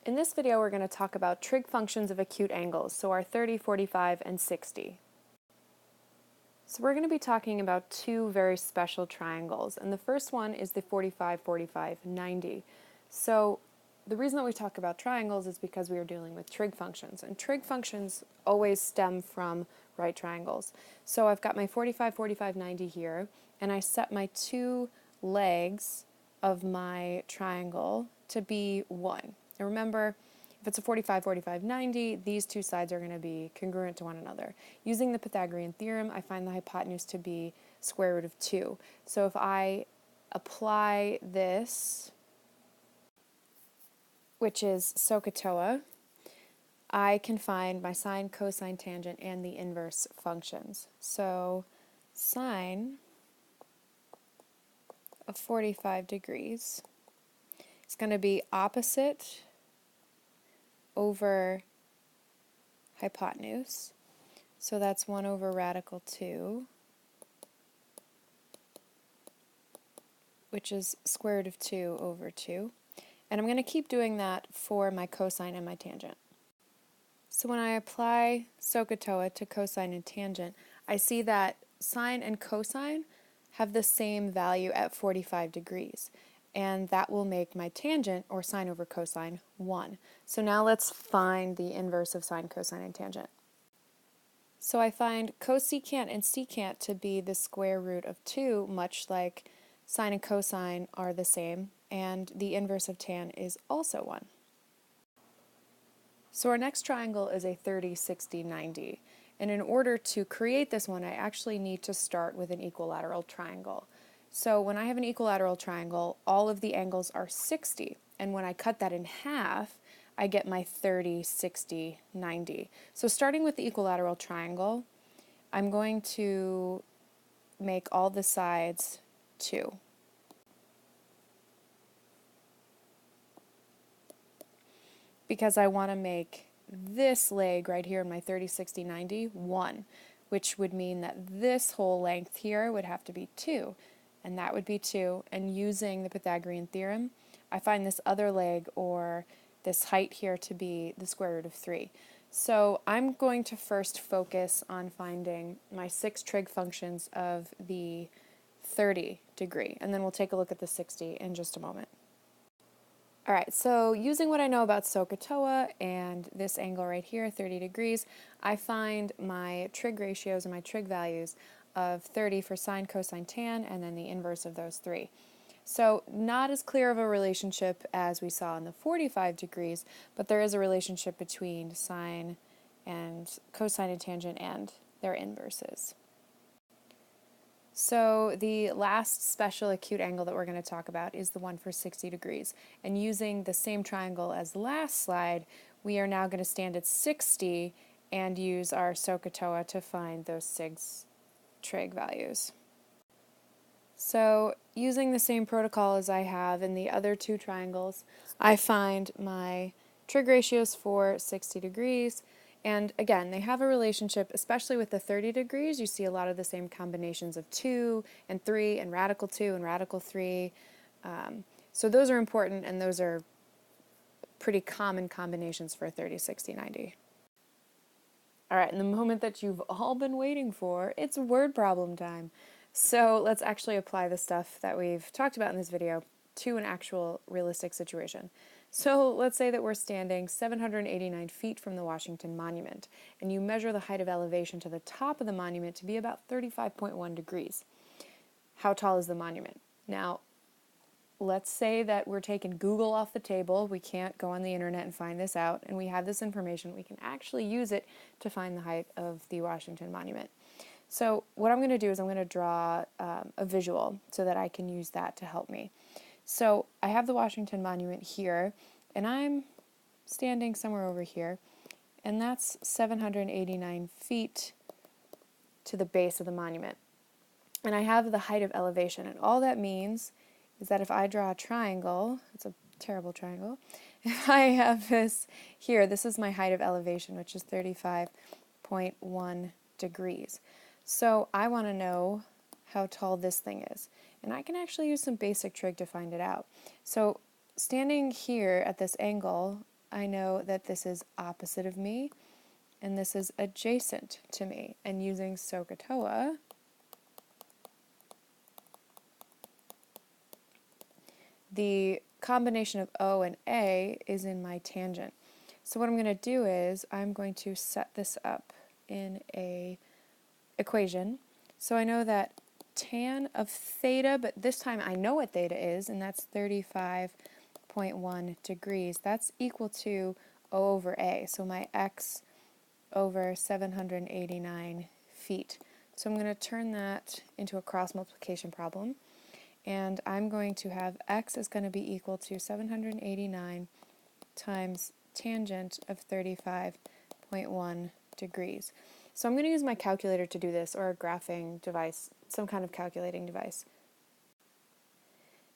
In this video, we're going to talk about trig functions of acute angles, so our 30, 45, and 60. So we're going to be talking about two very special triangles, and the first one is the 45, 45, 90. So the reason that we talk about triangles is because we are dealing with trig functions, and trig functions always stem from right triangles. So I've got my 45, 45, 90 here, and I set my two legs of my triangle to be 1. And remember, if it's a 45, 45, 90, these two sides are going to be congruent to one another. Using the Pythagorean theorem, I find the hypotenuse to be square root of 2. So if I apply this, which is SOHCAHTOA, I can find my sine, cosine, tangent, and the inverse functions. So sine of 45 degrees is going to be opposite over hypotenuse. So that's 1 over radical 2, which is square root of 2 over 2. And I'm going to keep doing that for my cosine and my tangent. So when I apply SOHCAHTOA to cosine and tangent, I see that sine and cosine have the same value at 45 degrees. And that will make my tangent, or sine over cosine, 1. So now let's find the inverse of sine, cosine, and tangent. So I find cosecant and secant to be the square root of 2, much like sine and cosine are the same, and the inverse of tan is also 1. So our next triangle is a 30, 60, 90. And in order to create this one, I actually need to start with an equilateral triangle. So when I have an equilateral triangle, all of the angles are 60, and when I cut that in half, I get my 30, 60, 90. So starting with the equilateral triangle, I'm going to make all the sides 2. Because I want to make this leg right here in my 30, 60, 90, 1, which would mean that this whole length here would have to be 2. And that would be 2, and using the Pythagorean theorem, I find this other leg, or this height here, to be the square root of 3. So I'm going to first focus on finding my 6 trig functions of the 30 degree, and then we'll take a look at the 60 in just a moment. Alright, so using what I know about SOHCAHTOA and this angle right here, 30 degrees, I find my trig ratios and my trig values of 30 for sine, cosine, tan, and then the inverse of those 3. So not as clear of a relationship as we saw in the 45 degrees, but there is a relationship between sine and cosine and tangent and their inverses. So the last special acute angle that we're going to talk about is the one for 60 degrees. And using the same triangle as the last slide, we are now going to stand at 60 and use our SOHCAHTOA to find those 6 trig values. So using the same protocol as I have in the other 2 triangles, I find my trig ratios for 60 degrees, and again, they have a relationship, especially with the 30 degrees. You see a lot of the same combinations of 2 and 3 and radical 2 and radical 3. So those are important, and those are pretty common combinations for 30, 60, 90. Alright, and the moment that you've all been waiting for, it's word problem time. So let's actually apply the stuff that we've talked about in this video to an actual realistic situation. So let's say that we're standing 789 feet from the Washington Monument, and you measure the height of elevation to the top of the monument to be about 35.1 degrees. How tall is the monument? Now, let's say that we're taking Google off the table. We can't go on the internet and find this out, and we have this information. We can actually use it to find the height of the Washington Monument. So what I'm going to do is I'm going to draw a visual so that I can use that to help me. So I have the Washington Monument here, and I'm standing somewhere over here, and that's 789 feet to the base of the monument. And I have the height of elevation, and all that means is that if I draw a triangle, it's a terrible triangle, if I have this here, this is my height of elevation, which is 35.1 degrees. So I want to know how tall this thing is. And I can actually use some basic trig to find it out. So standing here at this angle, I know that this is opposite of me, and this is adjacent to me. And using SOHCAHTOA, the combination of O and A is in my tangent. So what I'm going to do is I'm going to set this up in a equation. So I know that tan of theta, but this time I know what theta is, and that's 35.1 degrees. That's equal to O over A, so my x over 789 feet. So I'm going to turn that into a cross multiplication problem, and I'm going to have x is going to be equal to 789 times tangent of 35.1 degrees. So I'm going to use my calculator to do this, or a graphing device, some kind of calculating device.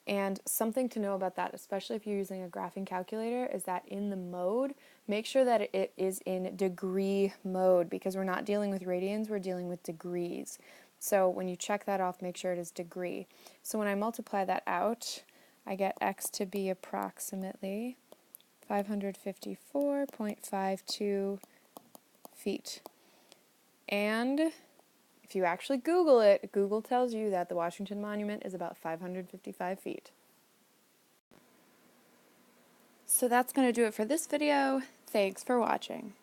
And something to know about that, especially if you're using a graphing calculator, is that in the mode, make sure that it is in degree mode, because we're not dealing with radians, we're dealing with degrees. So when you check that off, make sure it is degree. So when I multiply that out, I get x to be approximately 554.52 feet. And if you actually Google it, Google tells you that the Washington Monument is about 555 feet. So that's going to do it for this video. Thanks for watching.